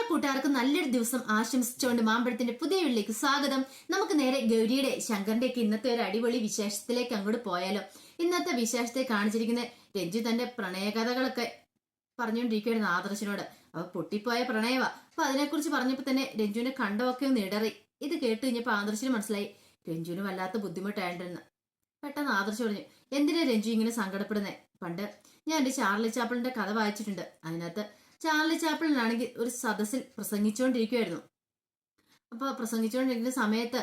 കൂട്ടുകാർക്ക് നല്ലൊരു ദിവസം ആശംസിച്ചുകൊണ്ട് മാമ്പഴത്തിന്റെ പുതിയ വീട്ടിലേക്ക് സ്വാഗതം. നമുക്ക് നേരെ ഗൗരിയുടെ ശങ്കറിന്റെ ഒക്കെ ഇന്നത്തെ ഒരു അടിപൊളി വിശേഷത്തിലേക്ക് അങ്ങോട്ട് പോയാലോ. ഇന്നത്തെ വിശേഷത്തെ കാണിച്ചിരിക്കുന്ന രഞ്ജു തന്റെ പ്രണയകഥകളൊക്കെ പറഞ്ഞുകൊണ്ടിരിക്കുകയായിരുന്നു ആദർശനോട്. അപ്പൊ പൊട്ടിപ്പോയ പ്രണയവാ. അപ്പൊ അതിനെക്കുറിച്ച് പറഞ്ഞപ്പോ തന്നെ രഞ്ജുവിന്റെ കണ്ടമൊക്കെ ഒന്ന് ഇടറി. ഇത് കേട്ട് കഴിഞ്ഞപ്പോ ആദർശന് മനസ്സിലായി രഞ്ജുവിന് വല്ലാത്ത ബുദ്ധിമുട്ടായിട്ടിരുന്നു. പെട്ടെന്ന് ആദർശ് പറഞ്ഞു, എന്തിനാ രഞ്ജു ഇങ്ങനെ സങ്കടപ്പെടുന്നേ? പണ്ട് ഞാൻ എന്റെ ചാർലി ചാപ്പിളിന്റെ കഥ വായിച്ചിട്ടുണ്ട്. അതിനകത്ത് ചാർലി ചാപ്പിളിനാണെങ്കിൽ ഒരു സദസ്സിൽ പ്രസംഗിച്ചുകൊണ്ടിരിക്കുമായിരുന്നു. അപ്പൊ പ്രസംഗിച്ചുകൊണ്ടിരിക്കുന്ന സമയത്ത്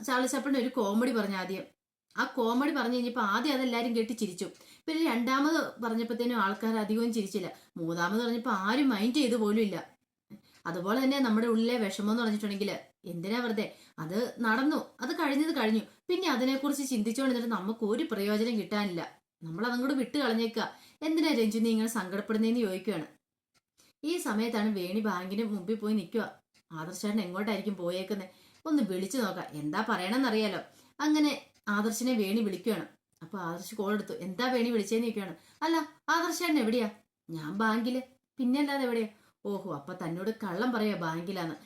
ചാർലി ചാപ്പിളിന് ഒരു കോമഡി പറഞ്ഞു. ആദ്യം ആ കോമഡി പറഞ്ഞു കഴിഞ്ഞപ്പോൾ ആദ്യം അതെല്ലാരും കേട്ട് ചിരിച്ചു. പിന്നെ രണ്ടാമത് പറഞ്ഞപ്പോഴത്തേനും ആൾക്കാർ അധികവും ചിരിച്ചില്ല. മൂന്നാമത് പറഞ്ഞപ്പോൾ ആരും മൈൻഡ് ചെയ്തു പോലും ഇല്ല. അതുപോലെ തന്നെ നമ്മുടെ ഉള്ളിലെ വിഷമം എന്ന് പറഞ്ഞിട്ടുണ്ടെങ്കിൽ എന്തിനാ വെറുതെ, അത് നടന്നു, അത് കഴിഞ്ഞത് കഴിഞ്ഞു. പിന്നെ അതിനെക്കുറിച്ച് ചിന്തിച്ചുകൊണ്ടിരുന്നിട്ട് നമുക്ക് ഒരു പ്രയോജനം കിട്ടാനില്ല. നമ്മൾ അതങ്ങോട്ട് വിട്ട് കളഞ്ഞേക്കുക. എന്തിനാ രഞ്ജു നീ ഇങ്ങനെ സങ്കടപ്പെടുന്നതെന്ന് ചോദിക്കുകയാണ്. ഈ സമയത്താണ് വേണി ബാങ്കിന് മുമ്പിൽ പോയി നിൽക്കുക. ആദർശേട്ടൻ എങ്ങോട്ടായിരിക്കും പോയേക്കുന്നത്, ഒന്ന് വിളിച്ചു നോക്കാം, എന്താ പറയണമെന്നറിയാലോ. അങ്ങനെ ആദർശിനെ വേണി വിളിക്കുകയാണ്. അപ്പൊ ആദർശ് കോൾ എടുത്തു. എന്താ വേണി വിളിച്ചേന്ന് നിൽക്കുകയാണ്. അല്ല, ആദർശേട്ടൻ എവിടെയാ? ഞാൻ ബാങ്കില്. പിന്നെ അല്ലാതെ എവിടെയാ? ഓഹോ, അപ്പൊ തന്നോട് കള്ളം പറയാ ബാങ്കിലാന്ന്.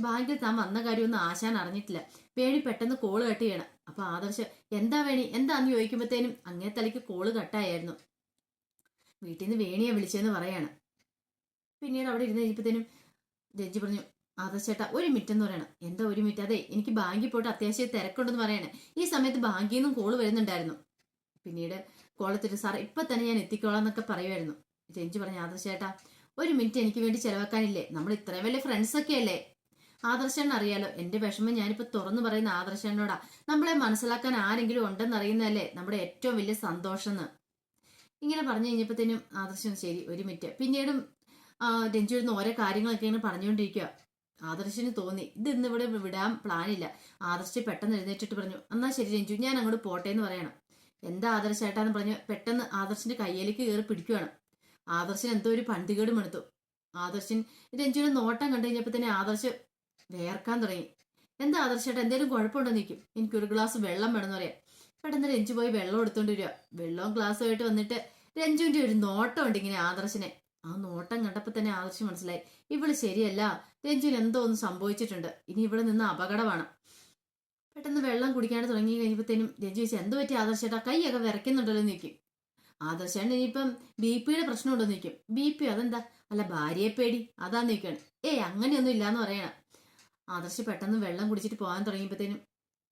ബാങ്കിൽ താൻ വന്ന കാര്യമൊന്നും ആശാൻ അറിഞ്ഞിട്ടില്ല. വേണി പെട്ടെന്ന് കോള് കട്ട് ചെയ്യണം. അപ്പൊ ആദർശ് എന്താ വേണി എന്താന്ന് ചോദിക്കുമ്പോഴത്തേനും അങ്ങേ തലയ്ക്ക് കോള് കട്ടായിരുന്നു. വീട്ടിൽ നിന്ന് വേണിയെ വിളിച്ചെന്ന് പറയാണ്. പിന്നീട് അവിടെ ഇരുന്ന് കഴിഞ്ഞപ്പോഴത്തേനും രഞ്ജി പറഞ്ഞു, ആദർശേട്ടാ ഒരു മിനിറ്റ് എന്ന് പറയണം. എന്താ ഒരു മിനിറ്റ്? അതെ, എനിക്ക് ബാങ്കിൽ പോയിട്ട് അത്യാവശ്യം തിരക്കുണ്ടെന്ന് പറയണേ. ഈ സമയത്ത് ബാങ്കിൽ നിന്നും കോള് വരുന്നുണ്ടായിരുന്നു. പിന്നീട് കോളത്തിട്ട് സാർ ഇപ്പൊ തന്നെ ഞാൻ എത്തിക്കോളാം എന്നൊക്കെ പറയുമായിരുന്നു. രഞ്ജി പറഞ്ഞു, ആദർശേട്ടാ ഒരു മിനിറ്റ് എനിക്ക് വേണ്ടി ചെലവാക്കാനില്ലേ? നമ്മൾ ഇത്രയും വലിയ ഫ്രണ്ട്സ് ഒക്കെ അല്ലേ? ആദർശേട്ടൻ അറിയാലോ എന്റെ വിഷമം ഞാനിപ്പോ തുറന്നു പറയുന്ന ആദർശേട്ടനോടാ. നമ്മളെ മനസ്സിലാക്കാൻ ആരെങ്കിലും ഉണ്ടെന്നറിയുന്നതല്ലേ നമ്മുടെ ഏറ്റവും വലിയ സന്തോഷം എന്ന് ഇങ്ങനെ പറഞ്ഞു കഴിഞ്ഞപ്പോഴത്തേനും ആദർശൻ ശരി ഒരു മിനിറ്റ്. പിന്നീടും രഞ്ജു ഇരുന്ന് ഓരോ കാര്യങ്ങളൊക്കെ ഇങ്ങനെ പറഞ്ഞുകൊണ്ടിരിക്കുക. ആദർശിന് തോന്നി ഇത് ഇന്ന് ഇവിടെ വിടാൻ പ്ലാനില്ല. ആദർശ് പെട്ടെന്ന് എഴുന്നേറ്റിട്ട് പറഞ്ഞു, എന്നാ ശരി രഞ്ജു ഞാൻ അങ്ങോട്ട് പോട്ടെ എന്ന് പറയണം. എന്താ ആദർശേട്ടാന്ന് പറഞ്ഞു പെട്ടെന്ന് ആദർശിന്റെ കയ്യിലേക്ക് കയറി പിടിക്കുകയാണ്. ആദർശന് എന്തോ ഒരു പന്തികേടും എടുത്തു. ആദർശൻ രഞ്ജുവിനെ നോട്ടം കണ്ടു കഴിഞ്ഞപ്പോൾ തന്നെ ആദർശ് വേർക്കാൻ തുടങ്ങി. എന്താ ആദർശേട്ടാ എന്തെങ്കിലും കുഴപ്പമുണ്ടോ നിൽക്കും? എനിക്കൊരു ഗ്ലാസ് വെള്ളം വേണമെന്ന് പറയാം. പെട്ടെന്ന് രഞ്ജു പോയി വെള്ളം എടുത്തോണ്ട് വരിക. വെള്ളവും ഗ്ലാസ്സുമായിട്ട് വന്നിട്ട് രഞ്ജുവിന്റെ ഒരു നോട്ടം ഉണ്ട് ഇങ്ങനെ ആദർശനെ. ആ നോട്ടം കണ്ടപ്പോ തന്നെ ആദർശ് മനസ്സിലായി ഇവള് ശരിയല്ല, രഞ്ജുവിന് എന്തോ ഒന്ന് സംഭവിച്ചിട്ടുണ്ട്, ഇനി ഇവിടെ നിന്ന് അപകടമാണ്. പെട്ടെന്ന് വെള്ളം കുടിക്കാണ്ട് തുടങ്ങി കഴിഞ്ഞപ്പോഴത്തേനും രഞ്ജു ചോദിച്ചു, എന്ത് പറ്റി ആദർശേട്ടാ കൈയൊക്കെ വിറയ്ക്കുന്നുണ്ടല്ലോ നിൽക്കും. ആദർശേട്ടൻ ഇനിയിപ്പം BP പ്രശ്നമുണ്ടോ നിൽക്കും. BP അതെന്താ? അല്ല ഭാര്യയെ പേടി അതാ നിൽക്കുകയാണ്. അങ്ങനെയൊന്നും ഇല്ലാന്ന് പറയണം. ആദർശ് പെട്ടെന്ന് വെള്ളം കുടിച്ചിട്ട് പോകാൻ തുടങ്ങിയപ്പോഴത്തേനും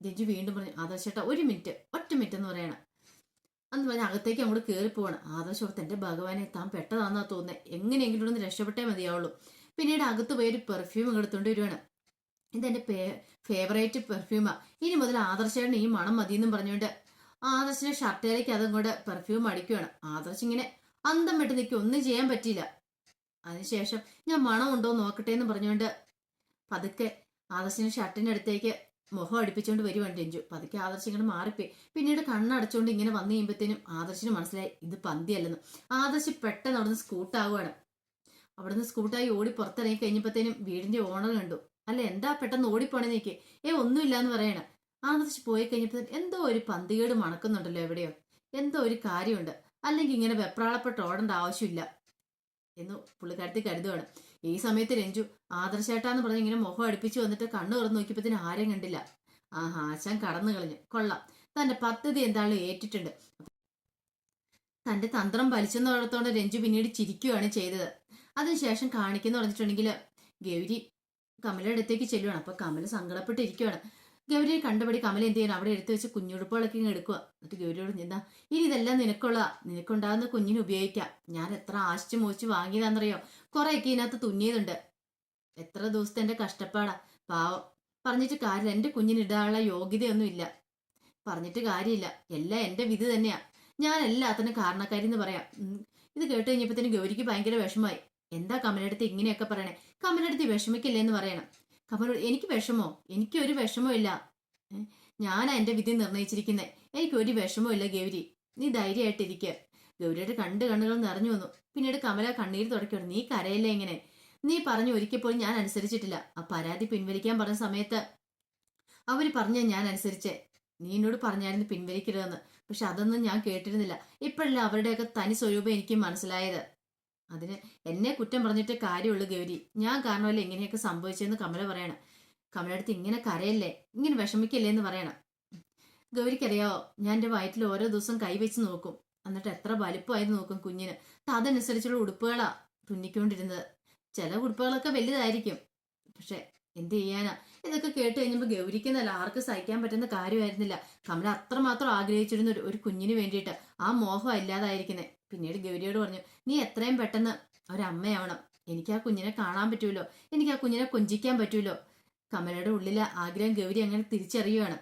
രഞ്ജു വീണ്ടും പറഞ്ഞു, ആദർശേട്ടാ ഒരു മിനിറ്റ് ഒറ്റ മിനിറ്റ് എന്ന് പറയണം. അന്ന് പറഞ്ഞ അകത്തേക്ക് അങ്ങോട്ട് കയറി പോവാണ്. ആദർശ് ഓർത്ത് എന്റെ ഭഗവാനെ താൻ പെട്ടതാന്നാ തോന്നുന്നത്, എങ്ങനെയെങ്കിലും ഒന്ന് രക്ഷപ്പെട്ടേ മതിയാവുള്ളൂ. പിന്നീട് അകത്ത് പോയി ഒരു പെർഫ്യൂം എടുത്തോണ്ട് വരുവാണ്. ഇതെന്റെ ഫേവറേറ്റ് പെർഫ്യൂമാ, ഇനി മുതൽ ആദർശേട്ടന് ഈ മണം മതിയെന്നും പറഞ്ഞുകൊണ്ട് ആദർശിന്റെ ഷർട്ടിലേക്ക് അതങ്ങോട്ട് പെർഫ്യൂം അടിക്കുകയാണ്. ആദർശ് ഇങ്ങനെ അന്തം വിട്ട് നിൽക്കും, ഒന്നും ചെയ്യാൻ പറ്റിയില്ല. അതിനുശേഷം ഞാൻ മണം ഉണ്ടോ നോക്കട്ടെ എന്ന് പറഞ്ഞുകൊണ്ട് പതുക്കെ ആദർശിന്റെ ഷർട്ടിന്റെ അടുത്തേക്ക് മുഖം അടുപ്പിച്ചുകൊണ്ട് വരുവാണ് രഞ്ജു. പതുക്കെ ആദർശ് ഇങ്ങനെ മാറിപ്പോയി. പിന്നീട് കണ്ണടച്ചുകൊണ്ട് ഇങ്ങനെ വന്നു കഴിയുമ്പോഴത്തേനും ആദർശിന് മനസ്സിലായി ഇത് പന്തിയല്ലെന്ന്. ആദർശ് പെട്ടെന്ന് അവിടുന്ന് സ്കൂട്ടാവുകയാണ്. അവിടുന്ന് സ്കൂട്ടായി ഓടി പുറത്തിറങ്ങി കഴിഞ്ഞപ്പോഴത്തേനും വീടിന്റെ ഓണർ കണ്ടു. അല്ല എന്താ പെട്ടെന്ന് ഓടിപ്പോണേ നീക്ക്? ഒന്നുമില്ല എന്ന് പറയണം. ആദർശ് പോയി കഴിഞ്ഞപ്പോൾ എന്തോ ഒരു പന്തികേട് മണക്കുന്നുണ്ടല്ലോ എവിടെയോ, എന്തോ ഒരു കാര്യമുണ്ട്, അല്ലെങ്കിൽ ഇങ്ങനെ വെപ്രാളപ്പെട്ട് ഓടേണ്ട ആവശ്യമില്ല എന്ന് പുള്ളിക്കാരത്തി കരുതുവാണ്. ഈ സമയത്ത് രഞ്ജു ആദർശേട്ടാന്ന് പറഞ്ഞ് ഇങ്ങനെ മുഖം അടുപ്പിച്ച് വന്നിട്ട് കണ്ണു തുറന്ന് നോക്കിയപ്പത്തിന് ആരെയും കണ്ടില്ല. ആശാൻ കടന്നു കളഞ്ഞു. കൊള്ളാം, തന്റെ പദ്ധതി എന്തായാലും ഏറ്റിട്ടുണ്ട്. തന്റെ തന്ത്രം വലിച്ചെന്നോടത്തോടെ രഞ്ജു പിന്നീട് ചിരിക്കുകയാണ് ചെയ്തത്. അതിനുശേഷം കാണിക്കുന്ന പറഞ്ഞിട്ടുണ്ടെങ്കിൽ ഗൗരി കമലയുടെ അടുത്തേക്ക് ചെല്ലുവാണ്. അപ്പൊ കമല സങ്കടപ്പെട്ടിരിക്കുവാണ്. ഗൗരിയെ കണ്ടപടി കമല എന്ത് ചെയ്യണം, അവിടെ എടുത്തു വെച്ച് കുഞ്ഞുടുപ്പുകളൊക്കെ ഇങ്ങനെ എടുക്കുക. എന്നിട്ട് ഗൗരിയോട് എന്താ ഇനി ഇതെല്ലാം നിനക്കുണ്ടാകുന്ന കുഞ്ഞിന് ഉപയോഗിക്കാം. ഞാൻ എത്ര ആശിച്ച് മോശിച്ച് വാങ്ങിയതാണെന്നറിയോ? കുറെയൊക്കെ ഇതിനകത്ത് തുന്നിയതുണ്ട്. എത്ര ദിവസത്തെ എന്റെ കഷ്ടപ്പാടാ. പാവം, പറഞ്ഞിട്ട് കാര്യമില്ല, എന്റെ കുഞ്ഞിന് ഇടാനുള്ള യോഗ്യതയൊന്നും ഇല്ല. പറഞ്ഞിട്ട് കാര്യമില്ല, എല്ലാം എന്റെ വിധി തന്നെയാ. ഞാൻ എല്ലാത്തിനും കാരണക്കാരി എന്ന് പറയാം. ഇത് കേട്ട് കഴിഞ്ഞപ്പോഴത്തേനും ഗൗരിക്ക് ഭയങ്കര വിഷമമായി. എന്താ കമലടുത്ത് ഇങ്ങനെയൊക്കെ പറയണേ? കമലടുത്ത് വിഷമിക്കില്ലേ എന്ന് പറയണം. കമലോട് എനിക്ക് വിഷമോ? എനിക്കൊരു വിഷമോ ഇല്ല. ഞാനാ എന്റെ വിധി നിർണയിച്ചിരിക്കുന്നത്, എനിക്കൊരു വിഷമോ ഇല്ല ഗൗരി, നീ ധൈര്യമായിട്ടിരിക്കുക. ഗൗരിയുടെ കണ്ണുകൾ നിറഞ്ഞു വന്നു. പിന്നീട് കമല കണ്ണീര് തുടയ്ക്കണം. നീ കരയല്ലേ ഇങ്ങനെ? നീ പറഞ്ഞു ഒരിക്കൽ പോലും ഞാൻ അനുസരിച്ചിട്ടില്ല. ആ പരാതി പിൻവലിക്കാൻ പറഞ്ഞ സമയത്ത് അവര് പറഞ്ഞ ഞാൻ അനുസരിച്ചേ. നീ എന്നോട് പറഞ്ഞായിരുന്നു പിൻവലിക്കരുതെന്ന്, പക്ഷെ അതൊന്നും ഞാൻ കേട്ടിരുന്നില്ല. ഇപ്പോഴല്ല അവരുടെയൊക്കെ തനി സ്വരൂപം എനിക്ക് മനസ്സിലായത്. അതിന് എന്നെ കുറ്റം പറഞ്ഞിട്ട് കാര്യമുള്ളൂ ഗൗരി. ഞാൻ കാരണമല്ലേ ഇങ്ങനെയൊക്കെ സംഭവിച്ചതെന്ന് കമല പറയണം. കമലടുത്ത് ഇങ്ങനെ കരയല്ലേ, ഇങ്ങനെ വിഷമിക്കല്ലേ എന്ന് പറയണം. ഗൗരിക്കറിയാവോ, ഞാൻ എൻ്റെ വയറ്റിൽ ഓരോ ദിവസം കൈവച്ച് നോക്കും, എന്നിട്ട് എത്ര വലിപ്പമായിരുന്നു നോക്കും കുഞ്ഞിന്. അതനുസരിച്ചുള്ള ഉടുപ്പുകളാ തുന്നിക്കൊണ്ടിരുന്നത്. ചില ഉടുപ്പുകളൊക്കെ വലുതായിരിക്കും, പക്ഷെ എന്ത് ചെയ്യാനാ. ഇതൊക്കെ കേട്ട് കഴിഞ്ഞപ്പോൾ ഗൗരിക്കുന്നല്ല ആർക്കും സഹിക്കാൻ പറ്റുന്ന കാര്യമായിരുന്നില്ല. കമല അത്രമാത്രം ആഗ്രഹിച്ചിരുന്ന ഒരു കുഞ്ഞിന് വേണ്ടിയിട്ട് ആ മോഹം ഇല്ലാതായിരിക്കുന്നത്. പിന്നീട് ഗൗരിയോട് പറഞ്ഞു, നീ എത്രയും പെട്ടെന്ന് ഒരമ്മയാവണം. എനിക്ക് ആ കുഞ്ഞിനെ കാണാൻ പറ്റൂലോ, എനിക്ക് ആ കുഞ്ഞിനെ കൊഞ്ചിക്കാൻ പറ്റൂലോ. കമലയുടെ ഉള്ളിലെ ആഗ്രഹം ഗൗരി അങ്ങനെ തിരിച്ചറിയുവാണ്.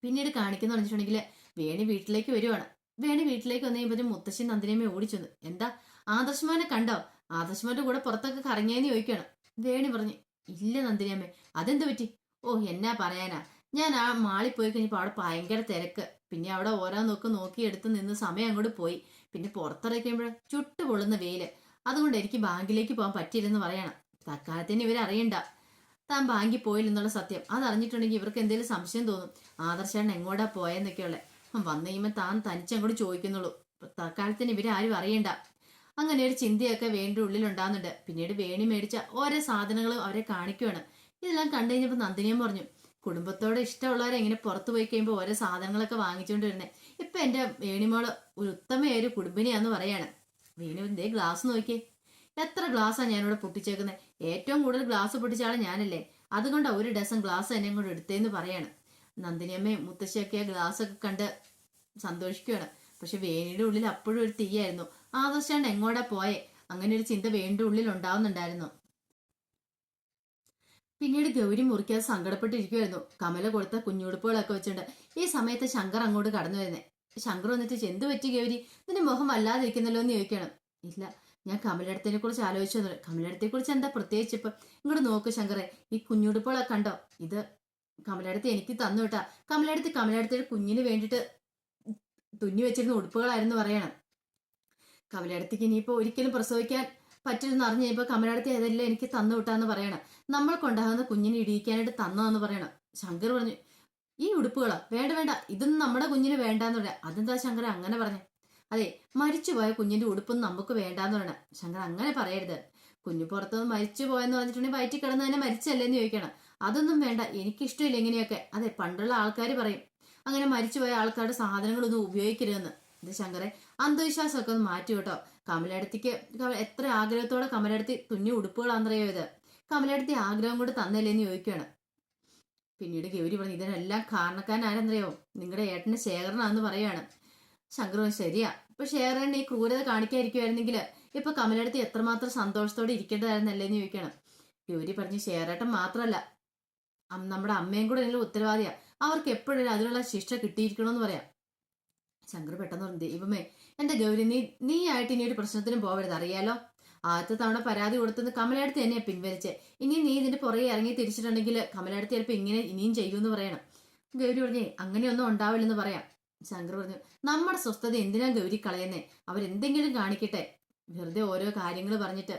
പിന്നീട് കാണിക്കുന്ന പറഞ്ഞിട്ടുണ്ടെങ്കിൽ വേണി വീട്ടിലേക്ക് വരുവാണ്. വേണി വീട്ടിലേക്ക് വന്നു കഴിയുമ്പോൾ മുത്തശ്ശി നന്ദിനിയമ്മയെ ഓടിച്ചു. എന്താ ആദർശമാനെ കണ്ടോ, ആദർശമാന്റെ കൂടെ പുറത്തൊക്കെ കറങ്ങിയെന്ന് ചോദിക്കണം. വേണി പറഞ്ഞു, ഇല്ല നന്ദിനിയമ്മേ, അതെന്ത് പറ്റി? ഓ എന്നാ പറയാനാ, ഞാൻ ആ മാളിൽ പോയി കഴിഞ്ഞപ്പോൾ അവിടെ ഭയങ്കര തിരക്ക്. പിന്നെ അവിടെ ഓരോന്നൊക്കെ നോക്കിയെടുത്ത് നിന്ന് സമയം അങ്ങോട്ട് പോയി. പിന്നെ പുറത്തിറക്കുമ്പോൾ ചുട്ടു പൊള്ളുന്ന വെയില്. അതുകൊണ്ട് എനിക്ക് ബാങ്കിലേക്ക് പോകാൻ പറ്റിയില്ലെന്ന് പറയണം. തൽക്കാലത്തിന് ഇവരറിയണ്ട താൻ ബാങ്കിൽ പോയില്ലെന്നുള്ള സത്യം. അതറിഞ്ഞിട്ടുണ്ടെങ്കിൽ ഇവർക്ക് എന്തെങ്കിലും സംശയം തോന്നും. ആദർശേട്ടൻ എങ്ങോട്ടാ പോയെന്നൊക്കെയുള്ള വന്നു കഴിയുമ്പോൾ താൻ തനിച്ചങ്ങോട്ട് ചോദിക്കുന്നുള്ളൂ. തൽക്കാലത്തിന് ഇവരാരും അറിയണ്ട. അങ്ങനെ ഒരു ചിന്തയൊക്കെ വേണ്ടി ഉള്ളിലുണ്ടാകുന്നുണ്ട്. പിന്നീട് വേണി മേടിച്ച ഓരോ സാധനങ്ങളും അവരെ കാണിക്കുവാണ്. ഇതെല്ലാം കണ്ടു കഴിഞ്ഞപ്പോൾ നന്ദിനിയും പറഞ്ഞു, കുടുംബത്തോടെ ഇഷ്ടമുള്ളവരെ ഇങ്ങനെ പുറത്തു പോയി കഴിയുമ്പോൾ ഓരോ സാധനങ്ങളൊക്കെ വാങ്ങിച്ചുകൊണ്ട് വരുന്നത്. ഇപ്പൊ എന്റെ വേണിമോള് ഒരു ഉത്തമയായ ഒരു കുടുംബിനിയാന്ന് പറയാണ്. വേണി എന്തേ ഗ്ലാസ് നോക്കിയേ, എത്ര ഗ്ലാസ്സാണ് ഞാനിവിടെ പൊട്ടിച്ചേക്കുന്നത്. ഏറ്റവും കൂടുതൽ ഗ്ലാസ് പൊട്ടിച്ച ആളെ ഞാനല്ലേ, അതുകൊണ്ട് ഒരു ഡസൻ ഗ്ലാസ് എന്നെ കൊണ്ട് എടുത്തേന്ന് പറയാണ്. നന്ദിനിയമ്മയും മുത്തശ്ശിയൊക്കെ ആ ഗ്ലാസ് ഒക്കെ കണ്ട് സന്തോഷിക്കുകയാണ്. പക്ഷെ വേണിയുടെ ഉള്ളിൽ അപ്പോഴും ഒരു തീയായിരുന്നു. ആദർശാണ് എങ്ങോട്ടാ പോയെ, അങ്ങനെ ഒരു ചിന്ത വേണിയുടെ ഉള്ളിൽ ഉണ്ടാവുന്നുണ്ടായിരുന്നു. പിന്നീട് ഗൗരി മുറിക്കാതെ സങ്കടപ്പെട്ടിരിക്കുമായിരുന്നു. കമല കൊടുത്ത കുഞ്ഞുടുപ്പുകളൊക്കെ വെച്ചിട്ടുണ്ട്. ഈ സമയത്ത് ശങ്കർ അങ്ങോട്ട് കടന്നു വരുന്നേ. ശങ്കർ വന്നിട്ട് എന്ത് പറ്റി ഗൗരി, നിന്റെ മുഖം വല്ലാതിരിക്കുന്നല്ലോ എന്ന് ചോദിക്കണം. ഇല്ല, ഞാൻ കമലടത്തിനെ കുറിച്ച് ആലോചിച്ചു. കമലടത്തെ കുറിച്ച് എന്താ പ്രത്യേകിച്ച് ഇപ്പൊ? ഇങ്ങോട്ട് നോക്ക് ശങ്കറെ, ഈ കുഞ്ഞുടുപ്പുകളൊക്കെ കണ്ടോ, ഇത് കമലടത്തി എനിക്ക് തന്നു വിട്ടാ. കമലടത്തിയുടെ കുഞ്ഞിന് വേണ്ടിയിട്ട് തുന്നി വെച്ചിരുന്ന ഉടുപ്പുകളായിരുന്നു പറയണം. കമലടത്തിക്ക് ഇനിയിപ്പോ ഒരിക്കലും പ്രസവിക്കാൻ പറ്റില്ലെന്ന് അറിഞ്ഞു കഴിഞ്ഞപ്പോ കമലടത്തി അതെല്ലാം എനിക്ക് തന്നു വിട്ടാന്ന് പറയണം. നമ്മൾ കൊണ്ടാകുന്ന കുഞ്ഞിനെ ഇടിയിക്കാനായിട്ട് തന്നോന്ന് പറയണം. ശങ്കർ പറഞ്ഞു, ഈ ഉടുപ്പുകളോ? വേണ്ട വേണ്ട, ഇതൊന്നും നമ്മുടെ കുഞ്ഞിന് വേണ്ടാന്ന് പറയാം. അതെന്താ ശങ്കർ അങ്ങനെ പറഞ്ഞു? അതെ, മരിച്ചുപോയ കുഞ്ഞിന്റെ ഉടുപ്പൊന്നും നമുക്ക് വേണ്ടാന്ന് പറയണം. ശങ്കർ അങ്ങനെ പറയരുത്. കുഞ്ഞു പുറത്തുനിന്ന് മരിച്ചു പോയെന്ന് പറഞ്ഞിട്ടുണ്ടെങ്കിൽ വയറ്റിൽ കിടന്ന് തന്നെ മരിച്ചല്ലേന്ന് ചോദിക്കണം. അതൊന്നും വേണ്ട, എനിക്കിഷ്ടമില്ല ഇങ്ങനെയൊക്കെ. അതെ, പണ്ടുള്ള ആൾക്കാർ പറയും അങ്ങനെ മരിച്ചുപോയ ആൾക്കാരുടെ സാധനങ്ങളൊന്നും ഉപയോഗിക്കരുതെന്ന്. ഇത് ശങ്കറെ, അന്ധവിശ്വാസമൊക്കെ ഒന്ന് മാറ്റി കേട്ടോ. കമലടത്തിക്ക് എത്ര ആഗ്രഹത്തോടെ കമലടത്തി തുന്നി ഉടുപ്പുകളാണെന്നറിയോ ഇത്. കമലടത്തി ആഗ്രഹം കൊണ്ട് തന്നല്ലേന്ന് ചോദിക്കുകയാണ്. പിന്നീട് ഗൗരി പറഞ്ഞു, ഇതിനെല്ലാം കാരണക്കാരൻ ആരെന്നറിയോ, നിങ്ങളുടെ ഏട്ടന് ശേഖരനാന്ന് പറയാണ്. ശങ്കർ ശരിയാ, ഇപ്പൊ ശേഖരൻ ഈ ക്രൂരത കാണിക്കാതിരിക്കുമായിരുന്നെങ്കിൽ ഇപ്പൊ കമലടത്തി എത്രമാത്രം സന്തോഷത്തോടെ ഇരിക്കേണ്ടതായിരുന്നല്ലേന്ന് ചോദിക്കണം. ഗൗരി പറഞ്ഞു, ശേഖരേട്ടൻ മാത്രമല്ല നമ്മുടെ അമ്മയും കൂടെ ഇതിനുള്ള ഉത്തരവാദിയാ. അവർക്ക് എപ്പോഴും അതിനുള്ള ശിക്ഷ കിട്ടിയിരിക്കണമെന്ന് പറയാം. ശങ്കർ പെട്ടെന്ന് പറഞ്ഞു, ദൈവമേ എന്റെ ഗൗരി, നീ ആയിട്ട് ഇനി ഒരു പ്രശ്നത്തിനും പോവരുത്. അറിയാലോ, ആദ്യത്തെ തവണ പരാതി കൊടുത്തുനിന്ന് കമലടത്തി തന്നെയാ പിൻവലിച്ചേ. ഇനി നീ ഇതിന്റെ പുറകെ ഇറങ്ങി തിരിച്ചിട്ടുണ്ടെങ്കിൽ കമലടത്തി ചിലപ്പോൾ ഇങ്ങനെ ഇനിയും ചെയ്യുമെന്ന് പറയണം. ഗൗരി പറഞ്ഞേ, അങ്ങനെയൊന്നും ഉണ്ടാവില്ലെന്ന് പറയാം. ശങ്കർ പറഞ്ഞു, നമ്മുടെ സ്വസ്ഥത എന്തിനാ ഗൗരി കളയുന്നേ, അവരെന്തെങ്കിലും കാണിക്കട്ടെ, വെറുതെ ഓരോ കാര്യങ്ങൾ പറഞ്ഞിട്ട്.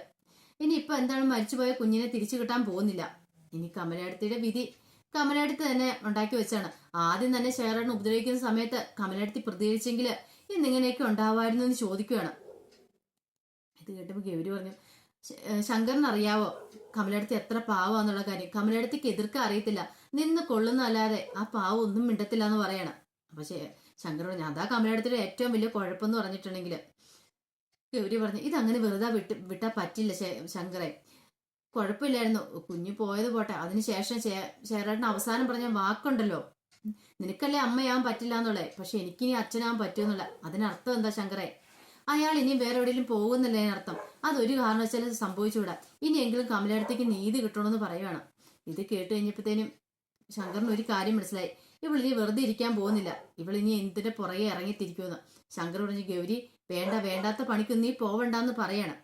ഇനി ഇപ്പൊ എന്താണ്, മരിച്ചുപോയ കുഞ്ഞിനെ തിരിച്ചു കിട്ടാൻ പോകുന്നില്ല. ഇനി കമലടത്തിയുടെ വിധി കമലടത്തി തന്നെ ഉണ്ടാക്കി വെച്ചാണ്. ആദ്യം തന്നെ ശേഖരനെ ഉപദ്രവിക്കുന്ന സമയത്ത് കമലടത്തി പ്രതികരിച്ചെങ്കിൽ ഇന്നിങ്ങനെയൊക്കെ ഉണ്ടാവായിരുന്നു എന്ന് ചോദിക്കുകയാണ്. ഇത് കേട്ടപ്പോൾ ഗൗരി പറഞ്ഞു, ശങ്കറിന് അറിയാവോ കമലടത്തി എത്ര പാവാന്നുള്ള കാര്യം? കമലടത്തിക്ക് എതിർക്കാൻ അറിയത്തില്ല, നിന്ന് കൊള്ളുന്നല്ലാതെ ആ പാവം ഒന്നും മിണ്ടത്തില്ല എന്ന് പറയണം. അപ്പൊ ശങ്കർ പറഞ്ഞു, അതാ കമലടത്തിയുടെ ഏറ്റവും വലിയ കുഴപ്പമെന്ന് പറഞ്ഞിട്ടുണ്ടെങ്കിൽ. ഗൗരി പറഞ്ഞു, ഇതങ്ങനെ വെറുതെ വിട്ടാ പറ്റില്ല ശങ്കറെ. കുഴപ്പമില്ലായിരുന്നു, കുഞ്ഞു പോയത് പോട്ടെ. അതിനുശേഷം ശേഖരേട്ടൻ അവസാനം പറഞ്ഞ വാക്കുണ്ടല്ലോ, നിനക്കല്ലേ അമ്മയാവാൻ പറ്റില്ല എന്നുള്ളത്, പക്ഷെ എനിക്കിനി അച്ഛനാവാൻ പറ്റുമെന്നുള്ള. അതിനർത്ഥം എന്താ ശങ്കറെ? അയാൾ ഇനി വേറെ എവിടെയെങ്കിലും പോകുന്നില്ല അതിനർത്ഥം. അതൊരു കാരണവശാലും സംഭവിച്ചുകൂടാ. ഇനിയെങ്കിലും കമലടത്തേക്ക് നീതി കിട്ടണമെന്ന് പറയുവാണ്. ഇത് കേട്ട് കഴിഞ്ഞപ്പോഴത്തേനും ശങ്കറിന് ഒരു കാര്യം മനസ്സിലായി, ഇവളിനി വെറുതെ ഇരിക്കാൻ പോകുന്നില്ല, ഇവളിനി എന്തിന്റെ പുറകെ ഇറങ്ങിത്തിരിക്കുമെന്ന്. ശങ്കർ പറഞ്ഞു, ഗൗരി വേണ്ടാത്ത പണിക്കൊന്നും നീ പോവണ്ടെന്ന് പറയണം.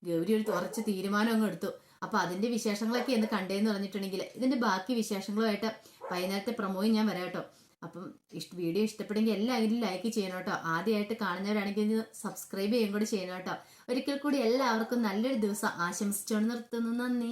ഗൗരി ഒരു ഉറച്ച തീരുമാനം അങ്ങ് എടുത്തു. അപ്പൊ അതിന്റെ വിശേഷങ്ങളൊക്കെ എന്ന് കണ്ടേന്ന് പറഞ്ഞിട്ടുണ്ടെങ്കിൽ ഇതിന്റെ ബാക്കി വിശേഷങ്ങളുമായിട്ട് വൈകുന്നേരത്തെ പ്രമോയും ഞാൻ വരാം കേട്ടോ. അപ്പം വീഡിയോ ഇഷ്ടപ്പെടുമെങ്കിൽ എല്ലാവരും ലൈക്ക് ചെയ്യണം കേട്ടോ. ആദ്യമായിട്ട് കാണുന്നവരാണെങ്കിൽ സബ്സ്ക്രൈബ് ചെയ്യുകയും കൂടി ചെയ്യണം കേട്ടോ. ഒരിക്കൽ കൂടി എല്ലാവർക്കും നല്ലൊരു ദിവസം ആശംസിച്ചുകൊണ്ട് നിർത്തുന്നു. നന്ദി.